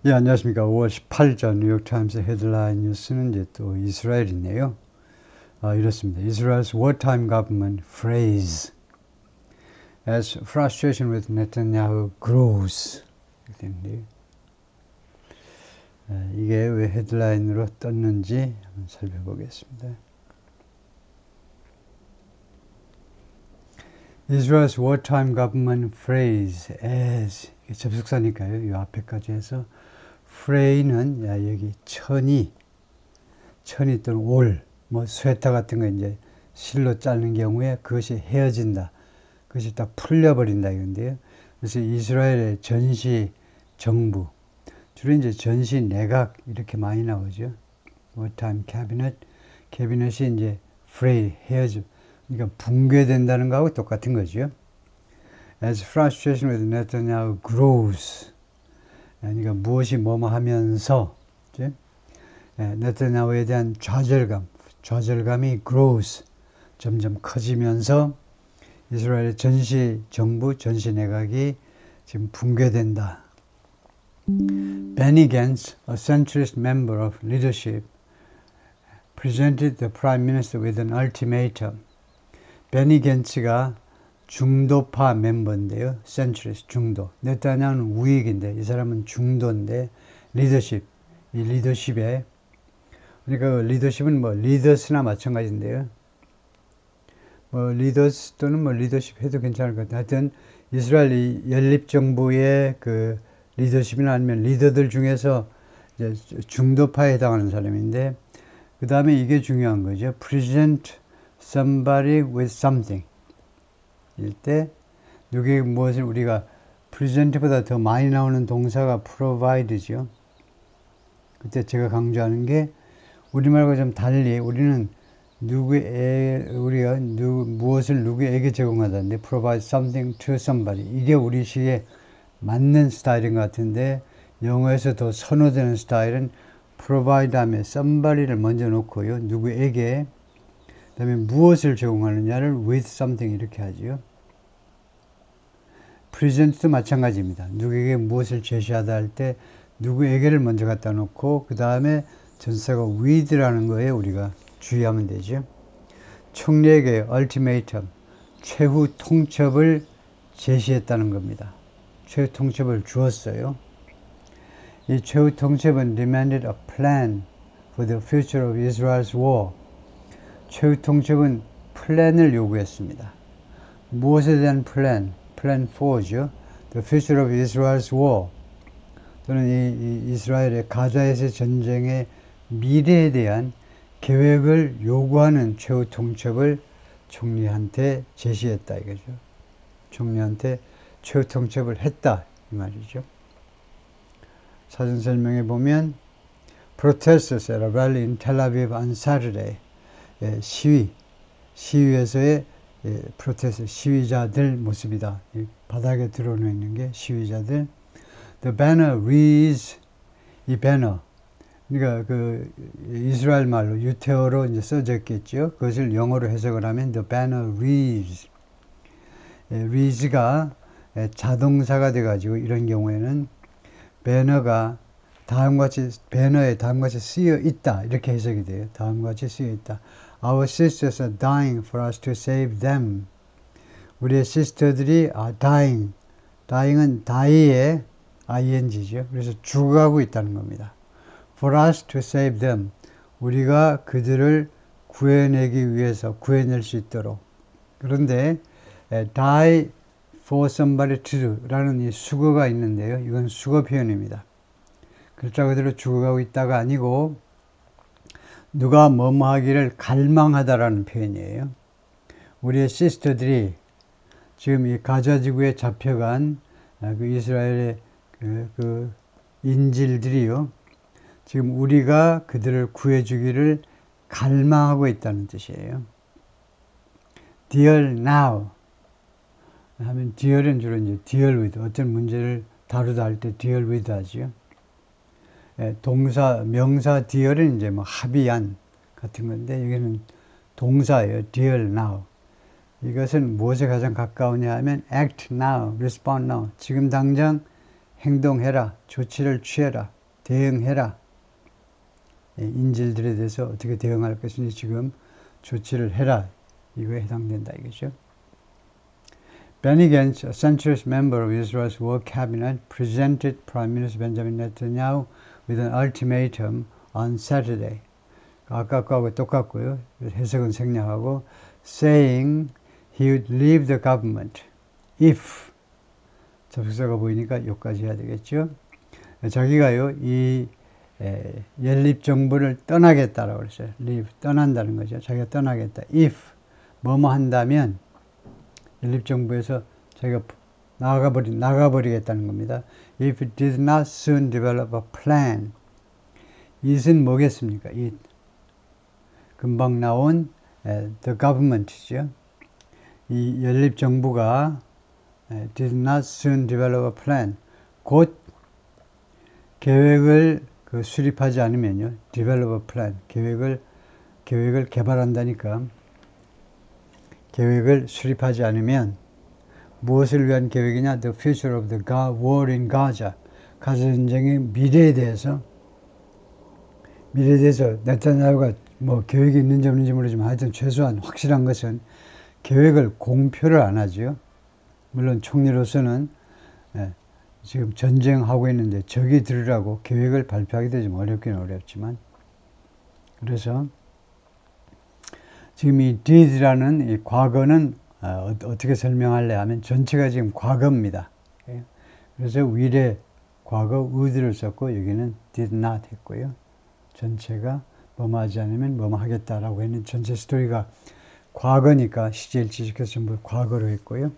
예, 안녕하십니까. 5월 18일 뉴욕타임스 헤드라인 뉴스는 이제 또 이스라엘이네요. 이렇습니다. Israel's wartime government phrase as frustration with Netanyahu grows. 이게 왜 헤드라인으로 떴는지 한번 살펴보겠습니다. Israel's wartime government phrase as 접속사니까요. 이 앞에까지 해서 프레이는 여기 천이 또는 올, 뭐 스웨터 같은 거 이제 실로 자르는 경우에 그것이 헤어진다. 그것이 딱 풀려버린다 이건데요. 그래서 이스라엘의 전시 정부, 주로 이제 전시 내각 이렇게 많이 나오죠. wartime cabinet, 캐비넷이 이제 fray, 헤어져. 그러니까 붕괴된다는 거하고 똑같은 거죠. As frustration with Netanyahu grows. 그러니까 무엇이 뭐뭐 하면서 네타냐후에 대한 좌절감이 grows, 점점 커지면서 이스라엘의 전시 정부, 전시 내각이 지금 붕괴된다. Benny Gantz, a centrist member of leadership, presented the prime minister with an ultimatum. 베니 겐츠가 중도파 멤버인데요. centrist, 중도. 네타냐후는 우익인데 이 사람은 중도인데 리더십, 이 리더십에 그러니까 리더십은 뭐 리더스나 마찬가지인데요. 뭐 리더스 또는 뭐 리더십 해도 괜찮을 것 같아요. 하여튼 이스라엘 연립정부의 그 리더십이나 아니면 리더들 중에서 이제 중도파에 해당하는 사람인데 그 다음에 이게 중요한 거죠. Present somebody with something. 일 때 누구에게 무엇을 우리가 present보다 더 많이 나오는 동사가 provide죠. 그때 제가 강조하는 게 우리말과 좀 달리 우리는 우리가 무엇을 누구에게 제공하다는데 provide something to somebody. 이게 우리식에 맞는 스타일인 것 같은데 영어에서 더 선호되는 스타일은 provide 다음에 somebody를 먼저 놓고요. 누구에게 그 다음에 무엇을 제공하느냐를 with something 이렇게 하죠. present도 마찬가지입니다. 누구에게 무엇을 제시하다 할 때 누구에게를 먼저 갖다 놓고 그 다음에 전사가 with라는 거에 우리가 주의하면 되죠. 총리에게 ultimatum, 최후 통첩을 제시했다는 겁니다. 최후 통첩을 주었어요. 이 최후 통첩은 demanded a plan for the future of Israel's war. 최후 통첩은 플랜을 요구했습니다. 무엇에 대한 플랜? Plan 4죠. The future of Israel's war. 또는 이 이스라엘의 가자에서 전쟁의 미래에 대한 계획을 요구하는 최후 통첩을 총리한테 제시했다 이거죠. 총리한테 최후 통첩을 했다 이 말이죠. 사전 설명에 보면 protesters at a rally in Tel Aviv on Saturday. 시위에서의 프로테스트, 시위자들 모습이다. 바닥에 드러내는 게 시위자들. The banner reads, 이 배너, 그러니까 그 이스라엘 말로 유태어로 이제 써져 있겠죠. 그것을 영어로 해석을 하면 the banner reads. reads가 자동사가 돼가지고 이런 경우에는 배너가 배너에 다음과 같이 쓰여 있다. 이렇게 해석이 돼요. 다음과 같이 쓰여 있다. Our sisters are dying for us to save them. 우리의 시스터들이 are dying. dying은 die의 ing죠. 그래서 죽어가고 있다는 겁니다. For us to save them. 우리가 그들을 구해내기 위해서 구해낼 수 있도록. 그런데 die for somebody to do 라는 이 수거가 있는데요. 이건 수거 표현입니다. 글자 그대로 죽어가고 있다가 아니고 누가 뭐뭐 하기를 갈망하다라는 표현이에요. 우리의 시스터들이 지금 이 가자 지구에 잡혀간 그 이스라엘의 그 인질들이요. 지금 우리가 그들을 구해주기를 갈망하고 있다는 뜻이에요. Dear now 하면 dear은 주로 이제 deal with 어떤 문제를 다루다 할 때 deal with 하죠. 동사, 명사 deal은 이제 뭐 합의한 같은 건데 여기는 동사예요. deal now. 이것은 무엇에 가장 가까우냐 하면 act now, respond now. 지금 당장 행동해라, 조치를 취해라. 대응해라. 인질들에 대해서 어떻게 대응할 것인지 지금 조치를 해라. 이거에 해당된다 이거죠. Benny Gantz, a centrist member of Israel's War Cabinet, presented Prime Minister Benjamin Netanyahu with an ultimatum on Saturday. 아까 거하고 똑같고요. 해석은 생략하고 saying he would leave the government if 접속사가 보이니까 여기까지 해야 되겠죠. 자기가요 이 연립정부를 떠나겠다라고 그랬어요. leave, 떠난다는 거죠. 자기가 떠나겠다. if 뭐뭐 한다면 연립정부에서 자기가 나가버리겠다는 겁니다. If it did not soon develop a plan. it은 뭐겠습니까? it. 금방 나온 the government죠. 이 연립정부가 did not soon develop a plan. 곧 계획을 수립하지 않으면요. develop a plan. 계획을 개발한다니까. 계획을 수립하지 않으면 무엇을 위한 계획이냐? The future of the war in Gaza. 가자 전쟁의 미래에 대해서 네타냐후가 뭐 계획이 있는지 없는지 모르지만 하여튼 최소한 확실한 것은 계획을 공표를 안 하죠. 물론 총리로서는 지금 전쟁하고 있는데 적이 들으라고 계획을 발표하기도 좀 어렵긴 어렵지만 그래서 지금 이 did라는 이 과거는 어떻게 설명할래 하면 전체가 지금 과거입니다. 그래서 will에 과거 would를 썼고 여기는 did not 했고요. 전체가 뭐뭐 하지 않으면 뭐뭐 하겠다라고 했는 전체 스토리가 과거니까 시제일치 시켜서 전부 과거로 했고요.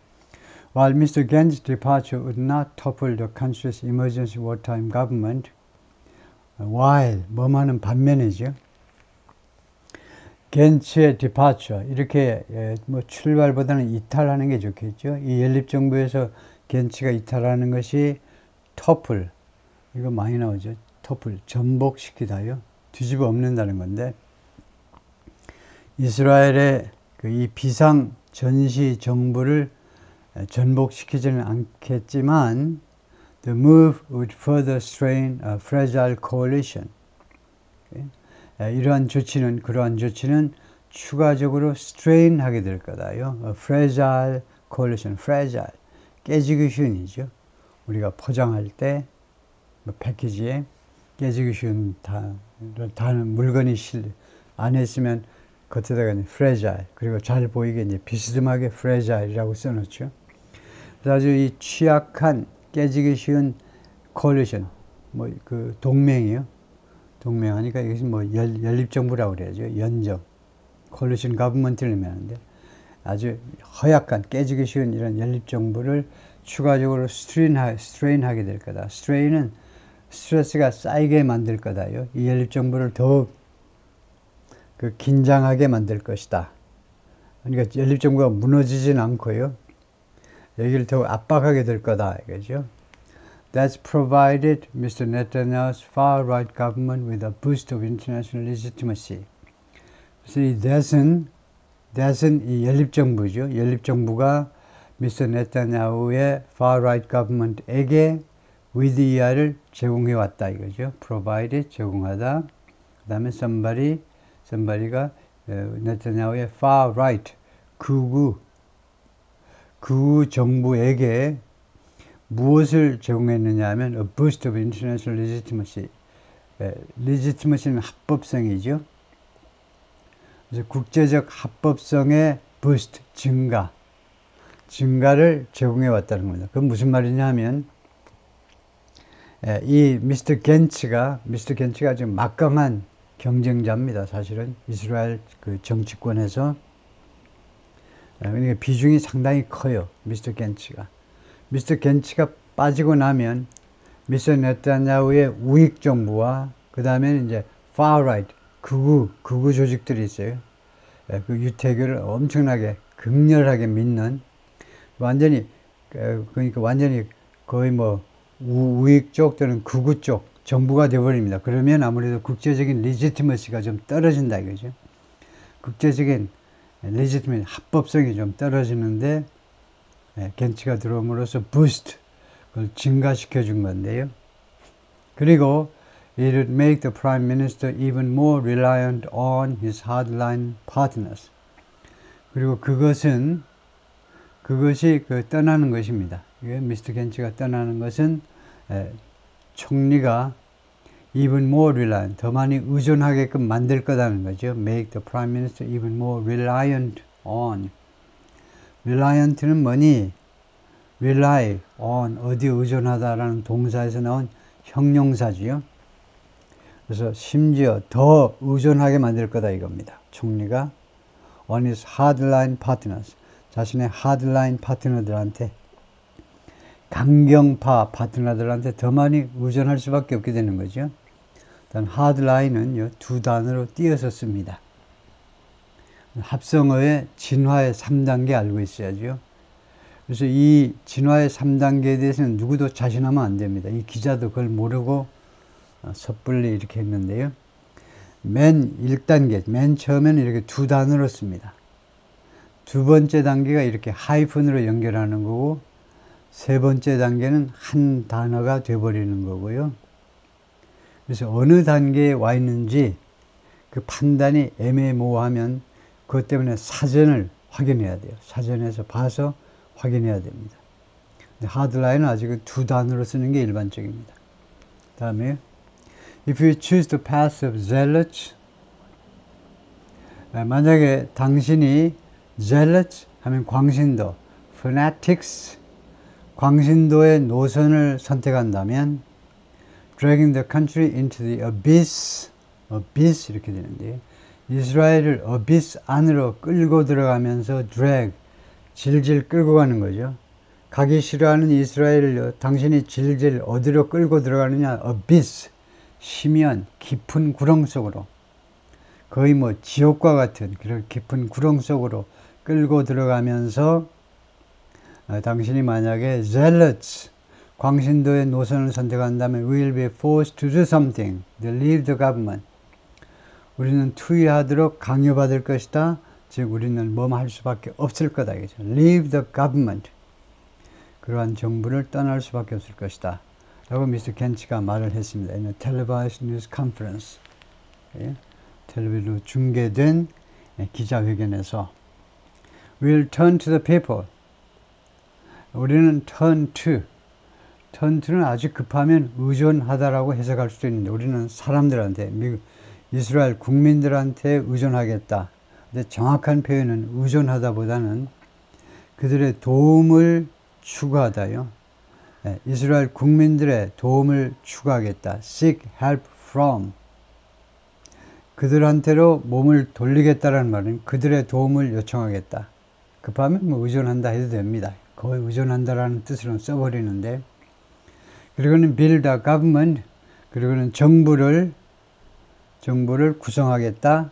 While Mr. Gantz's departure would not topple the country's emergency wartime government, while 뭐뭐는 반면이죠. 겐츠의 departure 이렇게 뭐 출발보다는 이탈하는 게 좋겠죠. 이 연립정부에서 겐츠가 이탈하는 것이 topple 이거 많이 나오죠. topple 전복시키다요. 뒤집어 엎는다는 건데 이스라엘의 이 비상 전시 정부를 전복시키지는 않겠지만 the move would further strain a fragile coalition. 그러한 조치는 추가적으로 strain하게 될 거다요. A fragile coalition, fragile 깨지기 쉬운이죠. 우리가 포장할 때 뭐 패키지에 깨지기 쉬운 다는 물건이 안에 있으면 겉에다가 fragile 그리고 잘 보이게 이제 비스듬하게 fragile이라고 써놓죠. 그래서 아주 이 취약한 깨지기 쉬운 coalition 뭐 그 동맹이요. 동맹하니까 이것이 뭐 연립정부라고 그래야죠. 연정 coalition government를 의미하는데 아주 허약한 깨지기 쉬운 이런 연립정부를 추가적으로 strain하게 될 거다. strain은 스트레스가 쌓이게 만들 거다요. 이 연립정부를 더욱 긴장하게 만들 것이다. 그러니까 연립정부가 무너지진 않고요. 여기를 더욱 압박하게 될 거다. 이거죠. That's provided Mr. Netanyahu's far-right government with a boost of international legitimacy. 그래서 이 that은 이 연립정부죠. 연립정부가 Mr. 네타냐후의 far-right government에게 with 이하를 제공해 왔다 이거죠. provided 제공하다. 그 다음에 somebody가 네타냐후의 far-right 극우 정부에게 무엇을 제공했느냐 하면 a boost of international legitimacy. legitimacy는 합법성이죠. 그래서 국제적 합법성의 boost, 증가를 제공해 왔다는 겁니다. 그건 무슨 말이냐 하면 이 미스터 겐츠가 지금 막강한 경쟁자입니다. 사실은 이스라엘 그 정치권에서 그러니까 비중이 상당히 커요. 미스터 겐츠가 빠지고 나면 미스터 네타냐후의 우익 정부와 그 다음에 이제 far right 극우 조직들이 있어요. 그 유태교를 엄청나게 극렬하게 믿는 그러니까 완전히 거의 뭐 우익 쪽 또는 극우 쪽 정부가 되어버립니다. 그러면 아무래도 국제적인 리지티머시가 좀 떨어진다 이거죠. 국제적인 리지티머시 합법성이 좀 떨어지는데 겐츠가 들어옴으로써 부스트 그걸 증가시켜 준 건데요. 그리고 it would make the Prime Minister even more reliant on his hardline partners. 그리고 그것이 떠나는 것입니다. 미스터 겐츠가 떠나는 것은 총리가 even more reliant, 더 많이 의존하게끔 만들 거다는 거죠. Make the Prime Minister even more reliant on. reliant는 뭐니? rely on, 어디 의존하다라는 동사에서 나온 형용사지요. 그래서 심지어 더 의존하게 만들 거다 이겁니다. 총리가 on his hardline partners, 자신의 hardline 파트너들한테, 강경파 파트너들한테 더 많이 의존할 수밖에 없게 되는 거죠. 일단 hardline은 두 단어로 띄어서 씁니다. 합성어의 진화의 3단계 알고 있어야죠. 그래서 이 진화의 3단계에 대해서는 누구도 자신하면 안 됩니다. 이 기자도 그걸 모르고 섣불리 이렇게 했는데요. 맨 1단계, 맨 처음에는 이렇게 두 단어로 씁니다. 두 번째 단계가 이렇게 하이픈으로 연결하는 거고, 세 번째 단계는 한 단어가 돼버리는 거고요. 그래서 어느 단계에 와 있는지 그 판단이 애매모호하면 그것 때문에 사전을 확인해야 돼요. 사전에서 봐서 확인해야 됩니다. 하드라인은 아직은 두 단어로 쓰는 게 일반적입니다. 다음에 If you choose the path of zealots, 만약에 당신이 zealots 하면 광신도, fanatics, 광신도의 노선을 선택한다면 dragging the country into the abyss, abyss 이렇게 되는데 이스라엘을 abyss 안으로 끌고 들어가면서 drag, 질질 끌고 가는 거죠. 가기 싫어하는 이스라엘을 당신이 질질 어디로 끌고 들어가느냐? abyss, 심연, 깊은 구렁 속으로, 거의 뭐 지옥과 같은 그런 깊은 구렁 속으로 끌고 들어가면서 당신이 만약에 zealots, 광신도의 노선을 선택한다면 we will be forced to do something, to leave the government. 우리는 투의하도록 강요받을 것이다. 즉 우리는 뭐뭐 할 수밖에 없을 거다. Leave the government. 그러한 정부를 떠날 수밖에 없을 것이다. 라고 미스터 겐츠가 말을 했습니다. In a televised news conference. 텔레비전으로 중계된 기자회견에서 We'll turn to the people. 우리는 turn to는 아주 급하면 의존하다라고 해석할 수도 있는데 우리는 사람들한테, 이스라엘 국민들한테 의존하겠다. 근데 정확한 표현은 의존하다보다는 그들의 도움을 추구하다요. 이스라엘 국민들의 도움을 추구하겠다. Seek help from. 그들한테로 몸을 돌리겠다라는 말은 그들의 도움을 요청하겠다. 급하면 뭐 의존한다 해도 됩니다. 거의 의존한다라는 뜻으로 써버리는데, 그리고는 build a government, 그리고는 정부를 구성하겠다.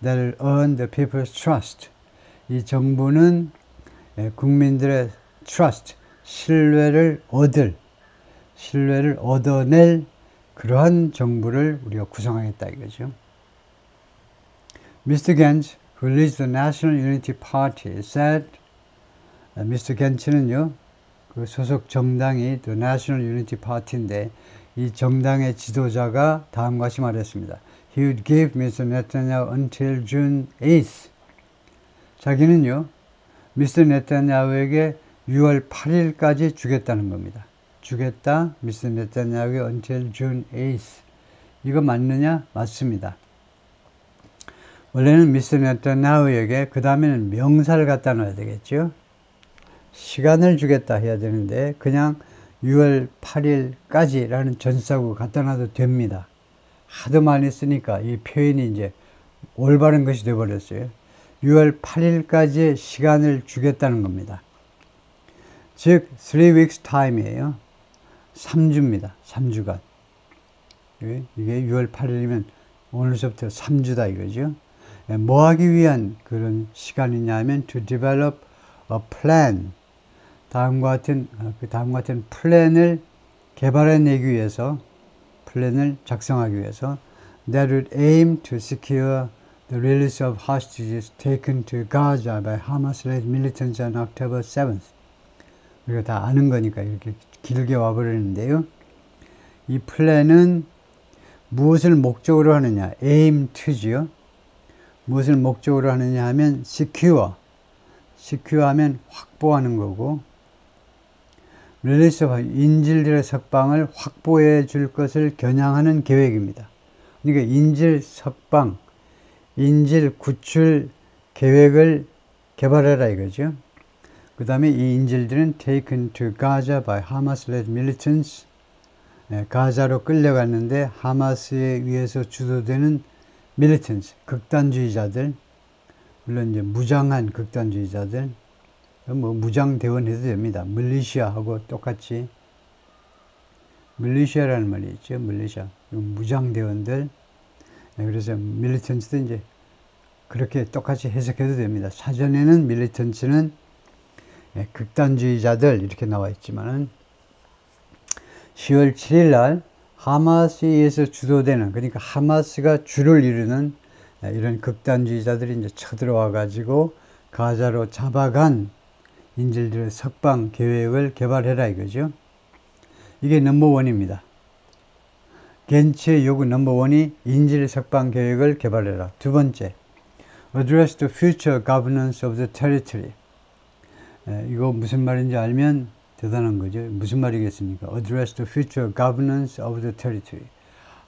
That'll earn the people's trust. 이 정부는 국민들의 trust, 신뢰를 얻어낼 그러한 정부를 우리가 구성하겠다 이거죠. Mr. Gantz, who leads the National Unity Party, said, Mr. Gantz는요, 그 소속 정당이 The National Unity Party인데 이 정당의 지도자가 다음과 같이 말했습니다. He would give Mr. Netanyahu until June 8th. 자기는요, 미스터 네타냐후에게 6월 8일까지 주겠다는 겁니다. 주겠다, 미스터 네타냐후에게 until June 8th. 이거 맞느냐? 맞습니다. 원래는 미스터 네타냐후에게 그 다음에는 명사를 갖다 놔야 되겠죠. 시간을 주겠다 해야 되는데 그냥 6월 8일까지라는 전사구 갖다 놔도 됩니다. 하도 많이 쓰니까 이 표현이 이제 올바른 것이 되어버렸어요. 6월 8일까지의 시간을 주겠다는 겁니다. 즉 3 weeks time이에요. 3주입니다. 3주간. 이게 6월 8일이면 오늘서부터 3주다 이거죠. 뭐 하기 위한 그런 시간이냐면 to develop a plan. 다음과 같은 플랜을 개발해내기 위해서, 플랜을 작성하기 위해서 that would aim to secure the release of hostages taken to Gaza by Hamas-led militants on October 7th. 우리가 다 아는 거니까 이렇게 길게 와버리는데요. 이 플랜은 무엇을 목적으로 하느냐? aim to지요. 무엇을 목적으로 하느냐 하면 secure. secure 하면 확보하는 거고, release of 인질들의 석방을 확보해 줄 것을 겨냥하는 계획입니다. 그러니까 인질 석방, 인질 구출 계획을 개발해라 이거죠. 그 다음에 이 인질들은 taken to Gaza by Hamas-led militants. 가자로 끌려갔는데 하마스에 의해서 주도되는 militants, 극단주의자들, 물론 이제 무장한 극단주의자들, 뭐 무장대원 해도 됩니다. 밀리시아하고 똑같이, 밀리시아라는 말이 있죠. 밀리시아, 무장대원들. 그래서 밀리턴츠도 이제 그렇게 똑같이 해석해도 됩니다. 사전에는 밀리턴츠는 극단주의자들 이렇게 나와 있지만은 10월 7일 날 하마스에 의해서 주도되는, 그러니까 하마스가 주를 이루는 이런 극단주의자들이 이제 쳐들어와 가지고 가자로 잡아간 인질들의 석방 계획을 개발해라 이거죠. 이게 넘버원입니다. 겐츠의 요구 넘버원이 인질 석방 계획을 개발해라. 두 번째, address the future governance of the territory. 이거 무슨 말인지 알면 대단한 거죠. 무슨 말이겠습니까? Address the future governance of the territory.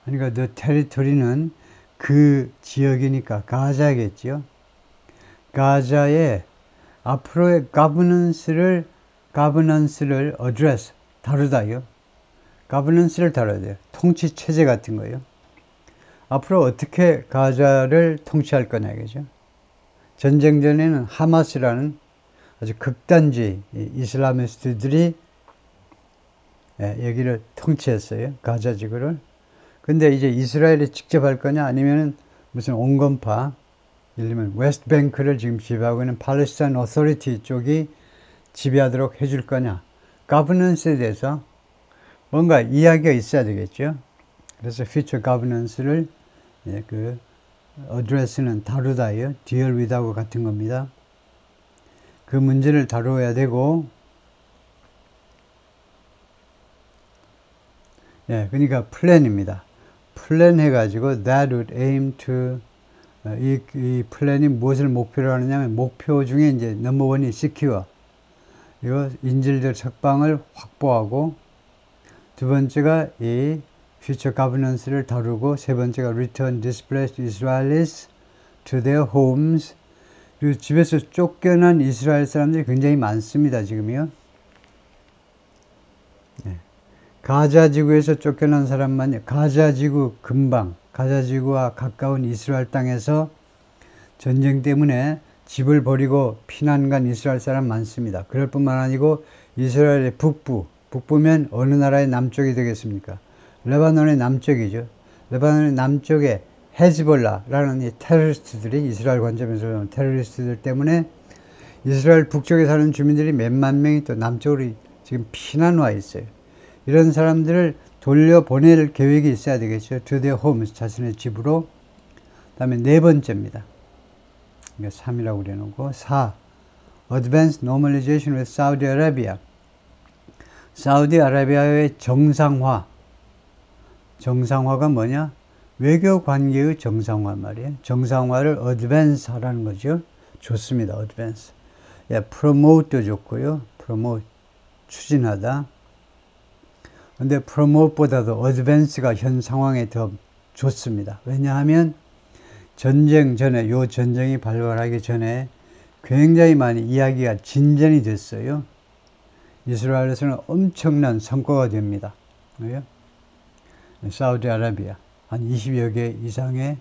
그러니까 the territory는 그 지역이니까 가자겠죠. 가자의 앞으로의 governance를 address, 다루다요. governance를 다뤄야 돼요. 통치 체제 같은 거요. 앞으로 어떻게 가자를 통치할 거냐 이거죠. 전쟁 전에는 하마스라는 아주 극단주의 이슬라미스트들이 여기를 통치했어요. 가자 지구를. 근데 이제 이스라엘이 직접 할 거냐 아니면은 무슨 온건파, 예를 들면 웨스트뱅크를 지금 지배하고 있는 팔레스타인 어서리티 쪽이 지배하도록 해줄 거냐. 가버넌스에 대해서 뭔가 이야기가 있어야 되겠죠. 그래서 future governance를 그 address는 다루다예요. deal with하고 같은 겁니다. 그 문제를 다루어야 되고, 그러니까 플랜입니다. 플랜 해가지고 that would aim to 이 플랜이 무엇을 목표로 하느냐면 목표 중에 이제 넘버원이 secure, 이거 인질들 석방을 확보하고, 두 번째가 이 future governance를 다루고, 세 번째가 return displaced Israelis to their homes. 그리고 집에서 쫓겨난 이스라엘 사람들이 굉장히 많습니다. 지금요. 가자 지구에서 쫓겨난 사람만, 가자 지구 근방, 가자 지구와 가까운 이스라엘 땅에서 전쟁 때문에 집을 버리고 피난 간 이스라엘 사람 많습니다. 그럴 뿐만 아니고 이스라엘의 북부면 어느 나라의 남쪽이 되겠습니까? 레바논의 남쪽이죠. 레바논의 남쪽에 헤즈볼라라는 이 테러리스트들이, 이스라엘 관점에서 보면 테러리스트들 때문에 이스라엘 북쪽에 사는 주민들이 몇만 명이 또 남쪽으로 지금 피난 와 있어요. 이런 사람들을 돌려보낼 계획이 있어야 되겠죠. To their homes, 자신의 집으로. 그 다음에 네 번째입니다. 3이라고 그려놓고 4. Advanced normalization with Saudi Arabia. 사우디아라비아의 정상화. 정상화가 뭐냐? 외교 관계의 정상화 말이에요. 정상화를 advance 하라는 거죠. 좋습니다. advance. promote도 좋고요. promote, 추진하다. 근데 promote보다도 advance가 현 상황에 더 좋습니다. 왜냐하면 전쟁 전에, 요 전쟁이 발발하기 전에 굉장히 많이 이야기가 진전이 됐어요. 이스라엘에서는 엄청난 성과가 됩니다. 왜요? 사우디아라비아 한 20여 개 이상의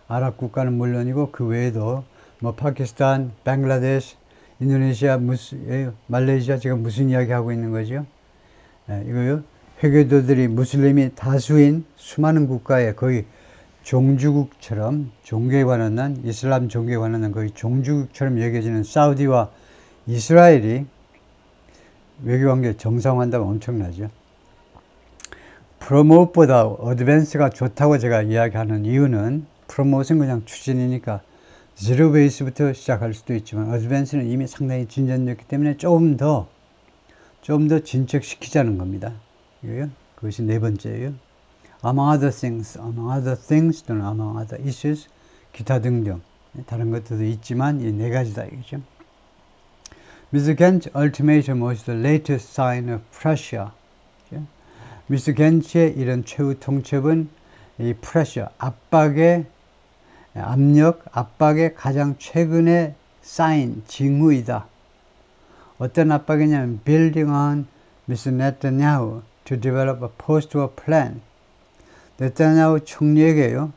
아랍 국가는 물론이고 그 외에도 뭐 파키스탄, 뱅글라데시, 인도네시아, 말레이시아, 지금 무슨 이야기 하고 있는 거죠? 이거요. 회교도들이 무슬림이 다수인 수많은 국가에 거의 종주국처럼, 종교에 관한 한, 이슬람 종교에 관한 한 거의 종주국처럼 여겨지는 사우디와 이스라엘이 외교관계 정상화한다면 엄청나죠. 프로모트보다 어드밴스가 좋다고 제가 이야기하는 이유는, 프로모트는 그냥 추진이니까 제로 베이스부터 시작할 수도 있지만 어드밴스는 이미 상당히 진전됐기 때문에 조금 더 진척시키자는 겁니다. 그것이 네 번째예요. among other things 또는 among other issues, 기타 등등 다른 것들도 있지만 이 네 가지다 이거죠. Mr. Kent's ultimatum was the latest sign of pressure. 미스터 겐츠의 이런 최후 통첩은 이 pressure, 압박의 압력, 압박의 가장 최근의 sign, 징후이다. 어떤 압박이냐면 building on Mr. Netanyahu to develop a post-war plan. 네타냐후 총리에게요,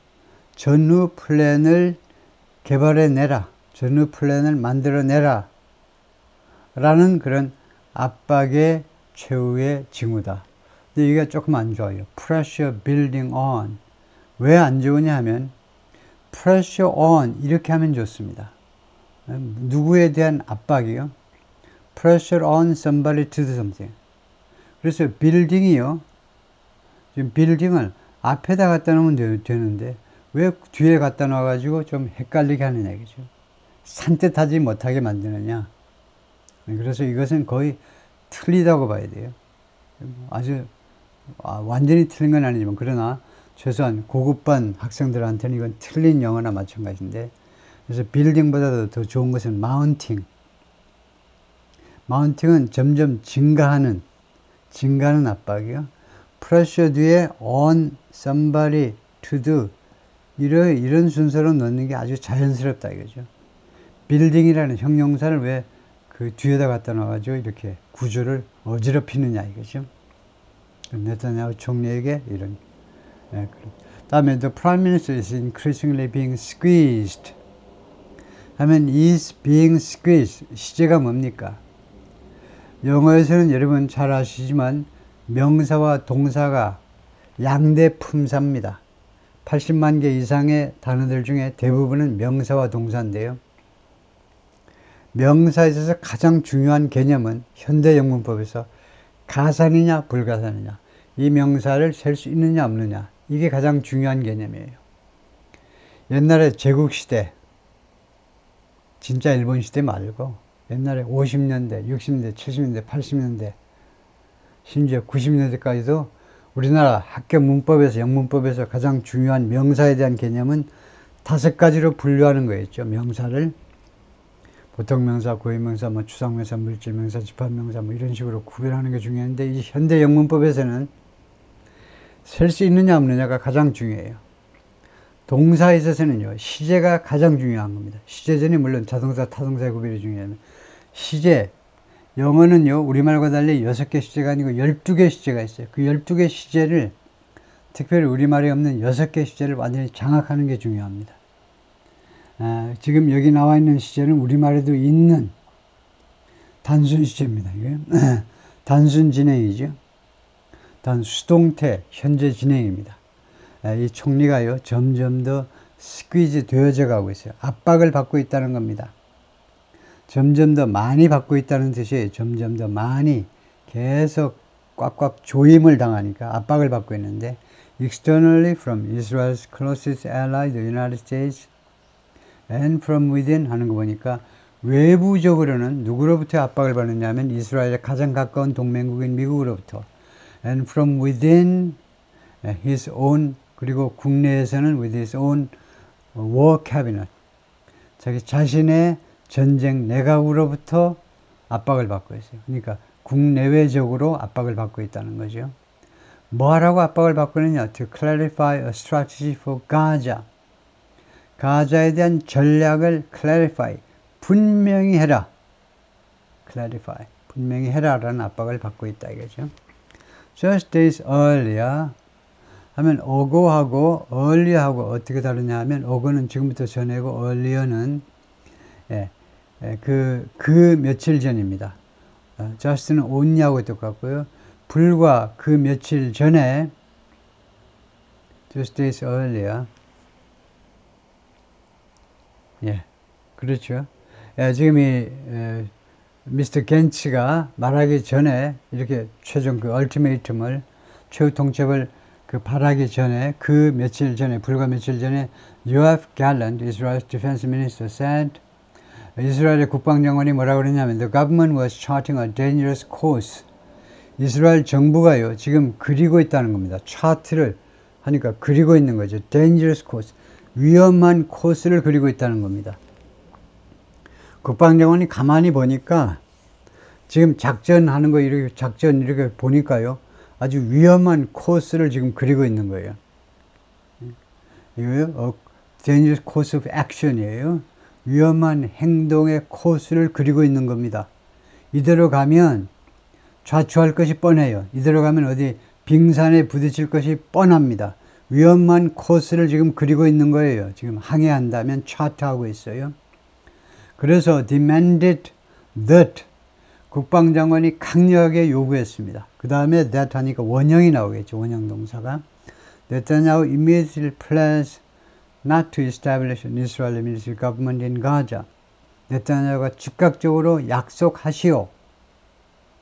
전후 플랜을 개발해내라, 전후 플랜을 만들어내라 라는 그런 압박의 최후의 징후다. 근데 이게 조금 안 좋아요. pressure building on. 왜 안 좋으냐 하면 pressure on 이렇게 하면 좋습니다. 누구에 대한 압박이요? pressure on somebody to do something. 그래서 building이요, 지금 building을 앞에다 갖다 놓으면 되는데 왜 뒤에 갖다 놔가지고 좀 헷갈리게 하느냐 이거죠. 산뜻하지 못하게 만드느냐. 그래서 이것은 거의 틀리다고 봐야 돼요. 아주 완전히 틀린 건 아니지만 그러나 최소한 고급반 학생들한테는 이건 틀린 영어나 마찬가지인데, 그래서 빌딩보다도 더 좋은 것은 마운팅. 마운팅은 점점 증가하는 압박이요. pressure 뒤에 on somebody to do 이런 순서로 넣는 게 아주 자연스럽다 이거죠. 빌딩이라는 형용사를 왜 그 뒤에다 갖다 놔가지고 이렇게 구조를 어지럽히느냐 이거죠. 네타냐후 총리에게 이런. 다음에 the prime minister is increasingly being squeezed 하면 is being squeezed, 시제가 뭡니까? 영어에서는 여러분 잘 아시지만 명사와 동사가 양대 품사입니다. 80만 개 이상의 단어들 중에 대부분은 명사와 동사인데요. 명사에 있어서 가장 중요한 개념은 현대영문법에서 가산이냐 불가산이냐, 이 명사를 셀 수 있느냐 없느냐, 이게 가장 중요한 개념이에요. 옛날에 제국시대, 진짜 일본시대 말고 옛날에 50년대, 60년대, 70년대, 80년대, 심지어 90년대까지도 우리나라 학교 문법에서, 영문법에서 가장 중요한 명사에 대한 개념은 5가지로 분류하는 거였죠. 명사를 보통명사, 고유명사, 추상명사, 물질명사, 집합명사 이런 식으로 구별하는 게 중요한데, 이 현대 영문법에서는 셀 수 있느냐 없느냐가 가장 중요해요. 동사에 있어서는요, 시제가 가장 중요한 겁니다. 시제전이 물론 자동사, 타동사의 구별이 중요하면 시제, 영어는요 우리말과 달리 6개 시제가 아니고 12개 시제가 있어요. 그 12개 시제를, 특별히 우리말에 없는 6개 시제를 완전히 장악하는 게 중요합니다. 지금 여기 나와 있는 시제는 우리말에도 있는 단순 시제입니다. 이게 단순 진행이죠. 수동태 현재 진행입니다. 이 총리가요 점점 더 스퀴즈 되어져 가고 있어요. 압박을 받고 있다는 겁니다. 점점 더 많이 받고 있다는 뜻이에요. 점점 더 많이, 계속 꽉꽉 조임을 당하니까 압박을 받고 있는데, externally from Israel's closest ally, the United States, and from within 하는 거 보니까 외부적으로는 누구로부터 압박을 받느냐면 이스라엘의 가장 가까운 동맹국인 미국으로부터, and from within his own, 그리고 국내에서는 with his own war cabinet, 자기 자신의 전쟁 내각으로부터 압박을 받고 있어요. 그러니까 국내외적으로 압박을 받고 있다는 거죠. 뭐 하라고 압박을 받고 있느냐? To clarify a strategy for Gaza. 가자에 대한 전략을 clarify, 분명히 해라. clarify, 분명히 해라라는 압박을 받고 있다 이거죠. Just days earlier 하면 ago하고 earlier하고 어떻게 다르냐 하면, ago는 지금부터 전이고 earlier는 그 며칠 전입니다. just는 only하고 똑같고요. 불과 그 며칠 전에, just days earlier. 그렇죠. 지금 이 미스터 겐츠가 말하기 전에, 이렇게 최종 그 얼티메이텀을, 최후 통첩을 그 발하기 전에, 그 며칠 전에, 불과 며칠 전에 Yoav Gallant, Israel's defense minister, said, 이스라엘의 국방장관이 뭐라고 그러냐면 The government was charting a dangerous course. 이스라엘 정부가요 지금 그리고 있다는 겁니다. 차트를, 하니까 그리고 있는 거죠. dangerous course. 위험한 코스를 그리고 있다는 겁니다. 국방장관이 가만히 보니까 지금 작전하는 거 이렇게 작전 이렇게 보니까요. 아주 위험한 코스를 지금 그리고 있는 거예요. 이거요. dangerous course of action이에요. 위험한 행동의 코스를 그리고 있는 겁니다. 이대로 가면 좌초할 것이 뻔해요. 이대로 가면 어디 빙산에 부딪힐 것이 뻔합니다. 위험한 코스를 지금 그리고 있는 거예요. 지금 항해한다면 차트하고 있어요. 그래서 demanded that 국방장관이 강력하게 요구했습니다. 그 다음에 that 하니까 원형이 나오겠죠. 원형 동사가. Netanyahu immediately pledged not to establish an Israeli military government in Gaza. 네타냐후가 즉각적으로 약속하시오.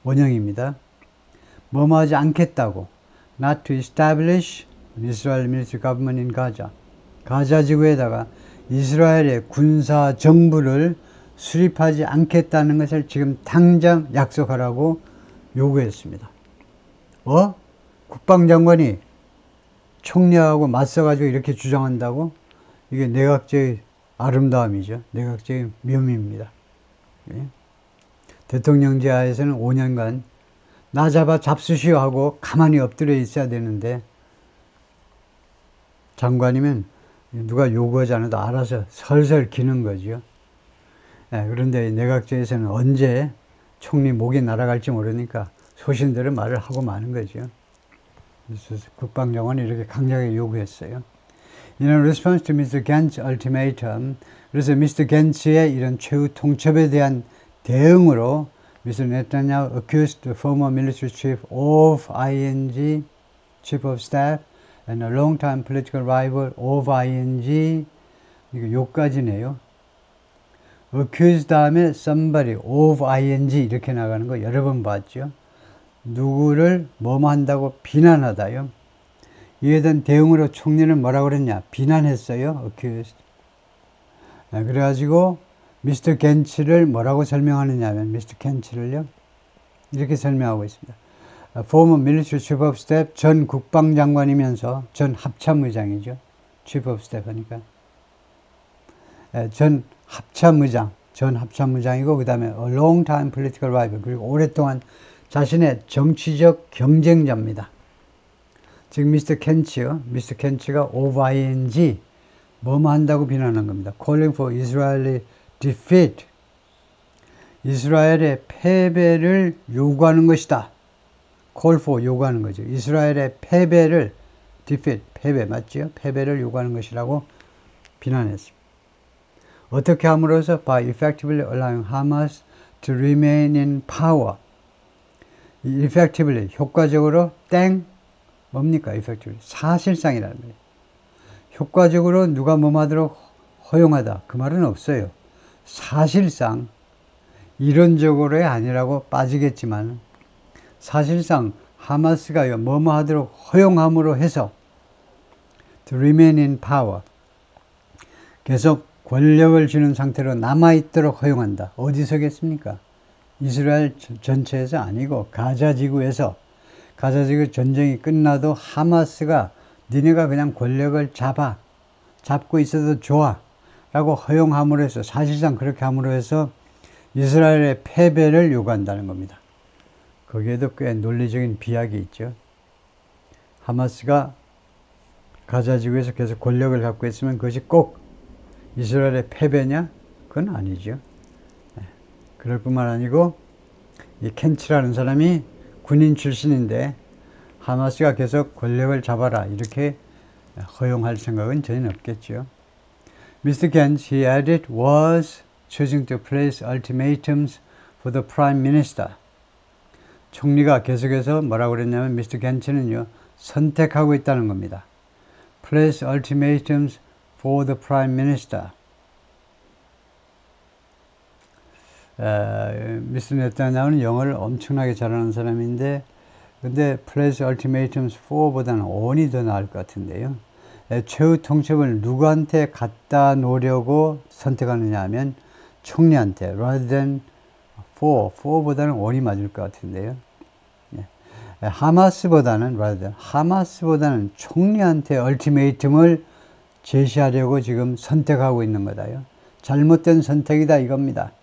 원형입니다. 뭐뭐 하지 않겠다고. Not to establish an Israeli military government in Gaza. 가자 지구에다가 이스라엘의 군사 정부를 수립하지 않겠다는 것을 지금 당장 약속하라고 요구했습니다. 국방장관이 총리하고 맞서가지고 이렇게 주장한다고? 이게 내각제의 아름다움이죠. 내각제의 묘미입니다. 예? 대통령제 하에서는 5년간 나 잡아 잡수시오 하고 가만히 엎드려 있어야 되는데 장관이면 누가 요구하지 않아도 알아서 설설 기는 거죠. 예, 그런데 내각제에서는 언제 총리 목이 날아갈지 모르니까 소신대로 말을 하고 마는 거죠. 그래서 국방장관이 이렇게 강력하게 요구했어요. In response to Mr. Gantz ultimatum, 그래서 Mr. Gantz의 이런 최후 통첩에 대한 대응으로 Mr. Netanyahu accused the former military chief of ING, chief of staff, and a long-time political rival of ING, 이거 요까지네요. accuse 다음에 somebody of ING 이렇게 나가는 거 여러 번 봤죠. 누구를 뭐뭐 한다고 비난하다요. 이에 대한 대응으로 총리는 뭐라고 그랬냐? 비난했어요. accused. 그래가지고 미스터 겐츠를 뭐라고 설명하느냐면 미스터 겐츠를요 이렇게 설명하고 있습니다. former military chief of staff 전 국방장관이면서 전 합참의장이죠. chief of staff 하니까 전 합참의장이고 그 다음에 a long time political rival 그리고 오랫동안 자신의 정치적 경쟁자입니다. 지금 미스터 켄츠가 of ing 뭐뭐 한다고 비난한 겁니다. calling for Israeli defeat 이스라엘의 패배를 요구하는 것이다. call for 요구하는 거죠. 이스라엘의 패배를 defeat 패배 맞죠? 패배를 요구하는 것이라고 비난했습니다. 어떻게 함으로써 by effectively allowing Hamas to remain in power effectively 효과적으로 뭡니까? effectively 사실상이라는 거예요. 효과적으로 누가 뭐하도록 허용하다 그 말은 없어요. 사실상 이론적으로의 아니라고 빠지겠지만 사실상 하마스가 뭐뭐 하도록 허용함으로 해서 to remain in power 계속 권력을 쥐는 상태로 남아있도록 허용한다. 어디서겠습니까? 이스라엘 전체에서 아니고 가자 지구에서 가자 지구 전쟁이 끝나도 하마스가 니네가 그냥 권력을 잡고 있어도 좋아 라고 허용함으로 해서 사실상 그렇게 함으로 해서 이스라엘의 패배를 요구한다는 겁니다. 거기에도 꽤 논리적인 비약이 있죠. 하마스가 가자 지구에서 계속 권력을 갖고 있으면 그것이 꼭 이스라엘의 패배냐? 그건 아니죠. 그럴 뿐만 아니고 이 켄츠라는 사람이 군인 출신인데 하마스가 계속 권력을 잡아라 이렇게 허용할 생각은 전혀 없겠죠. Mr. Gantz, he added, was choosing to place ultimatums for the Prime Minister. 총리가 계속해서 뭐라고 그랬냐면 Mr. Gantz는요 선택하고 있다는 겁니다. Place ultimatums for the Prime Minister. 미스터 네타냐후는 영어를 엄청나게 잘하는 사람인데 근데 place ultimatums for보다는 on이 더 나을 것 같은데요. 최후 통첩을 누구한테 갖다 놓으려고 선택하느냐 하면 총리한테 rather than for보다는 on이 맞을 것 같은데요. 하마스보다는 총리한테 얼티메이텀을 제시하려고 지금 선택하고 있는 거다요. 잘못된 선택이다 이겁니다.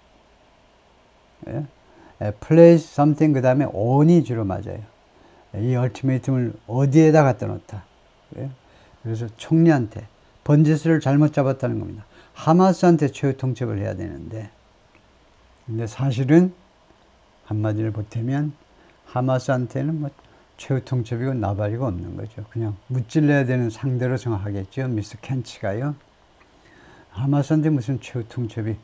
예? place something 그 다음에 on이 주로 맞아요. 이 얼티메이텀을 어디에다 갖다 놓다. 예? 그래서 총리한테 번지수를 잘못 잡았다는 겁니다. 하마스한테 최후 통첩을 해야 되는데, 근데 사실은 한마디를 보태면 하마스한테는 뭐 최후 통첩이고 나발이고 없는 거죠. 그냥 무찔러야 되는 상대로 생각하겠죠. 미스터 켄치가요. 하마스한테 무슨 최후 통첩이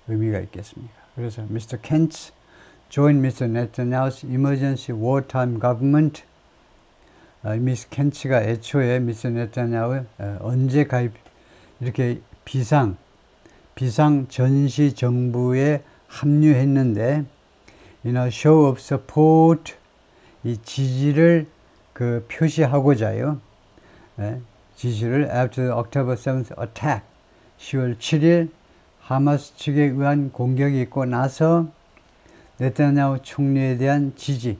의미가 있겠습니까? 그래서 미스터 켄치 join Mr. Netanyahu's emergency wartime government. 미스 켄치가 애초에 미스터 네타냐후 언제 이렇게 비상 전시 정부에 합류했는데, in a show of support, 이 지지를 표시하고자요. 지지를 after the October 7th attack, 10월 7일 하마스 측에 의한 공격이 있고 나서 네타냐후 총리에 대한 지지,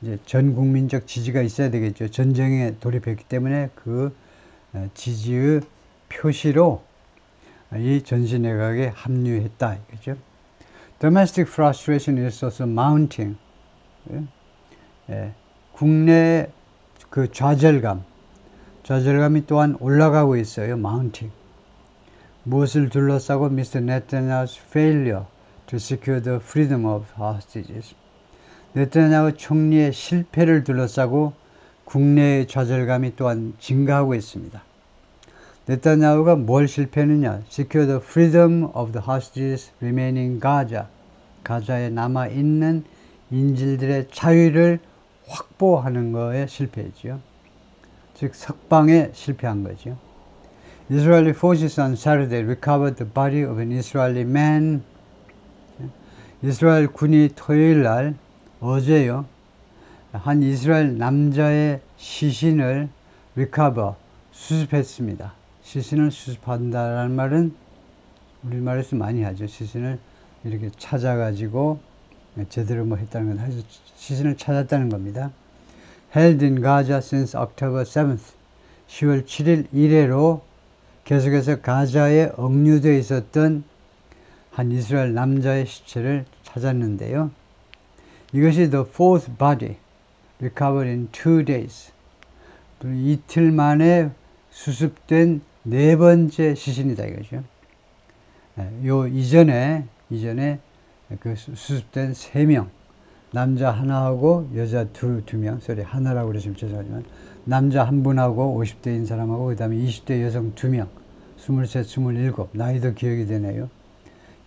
이제 전 국민적 지지가 있어야 되겠죠. 전쟁에 돌입했기 때문에 그 지지의 표시로 이 전시 내각에 합류했다 이거죠. Domestic frustration is also mounting. 국내 그 좌절감이 또한 올라가고 있어요. mounting. 무엇을 둘러싸고 Mr. Netanyahu's failure to secure the freedom of hostages. 네타냐후 총리의 실패를 둘러싸고 국내의 좌절감이 또한 증가하고 있습니다. 네타냐후가 뭘 실패했느냐? Secure the freedom of the hostages remaining Gaza. 가자에 남아있는 인질들의 자유를 확보하는 거에 실패했죠. 즉 석방에 실패한 거죠. Israeli forces on Saturday recovered the body of an Israeli man. 이스라엘 군이 토요일 날 어제요, 한 이스라엘 남자의 시신을 recover, 수습했습니다. 시신을 수습한다라는 말은 우리말에서 많이 하죠. 시신을 이렇게 찾아가지고 제대로 뭐 했다는 건 아주 시신을 찾았다는 겁니다. Held in Gaza since October 7th, 10월 7일 이래로 계속해서 가자에 억류되어 있었던 한 이스라엘 남자의 시체를 찾았는데요. 이것이 the fourth body recovered in 2 days. 이틀 만에 수습된 네 번째 시신이다 이거죠. 요 이전에 그 수습된 3명, 남자 하나하고 여자 두 명, 하나라고 그러시면 죄송하지만 남자 한 분하고 50대인 사람하고 그 다음에 20대 여성 2명, 23, 27, 나이도 기억이 되네요.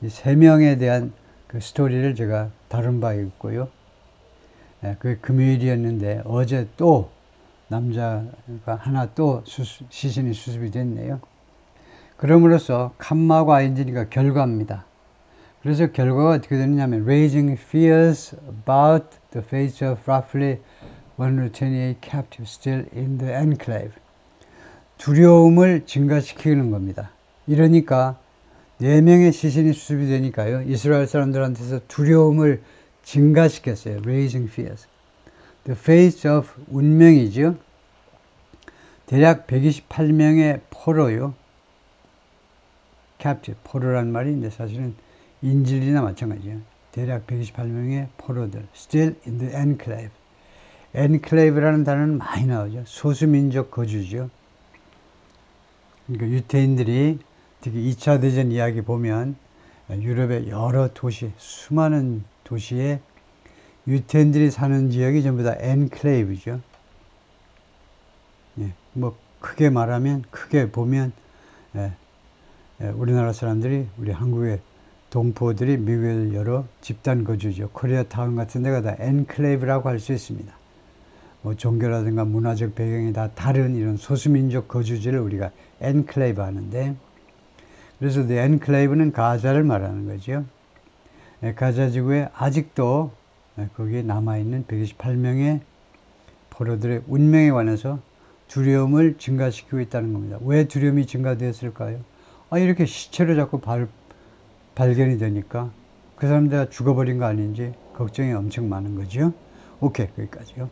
이 3명에 대한 그 스토리를 제가 다룬 바 있고요. 그게 금요일이었는데 어제 또 남자가 하나 또 시신이 수습이 됐네요. 그럼으로써 칸마과 아인지니까 결과입니다. 그래서 결과가 어떻게 되느냐면 raising fears about the fate of roughly 128 captives still in the enclave. 두려움을 증가시키는 겁니다. 이러니까 4명의 시신이 수습이 되니까요, 이스라엘 사람들한테서 두려움을 증가시켰어요. raising fears. The fate of 운명이죠. 대략 128명의 포로요. captive, 포로란 말인데 사실은 인질이나 마찬가지예요. 대략 128명의 포로들. still in the enclave. enclave라는 단어는 많이 나오죠. 소수민족 거주죠. 그러니까 유태인들이 특히 2차 대전 이야기 보면 유럽의 여러 도시, 수많은 도시에 유태인들이 사는 지역이 전부 다 엔클레이브죠. 뭐 크게 말하면, 크게 보면 우리나라 사람들이, 우리 한국의 동포들이 미국의 여러 집단 거주죠. 코리아타운 같은 데가 다 엔클레이브라고 할 수 있습니다. 뭐 종교라든가 문화적 배경이 다 다른 이런 소수민족 거주지를 우리가 엔클레이브 하는데, 그래서 the enclave는 가자를 말하는 거죠. 가자 지구에 아직도 거기에 남아있는 128명의 포로들의 운명에 관해서 두려움을 증가시키고 있다는 겁니다. 왜 두려움이 증가되었을까요? 이렇게 시체로 자꾸 발견이 되니까 그 사람들 다 죽어버린 거 아닌지 걱정이 엄청 많은 거죠. 오케이, 거기까지요.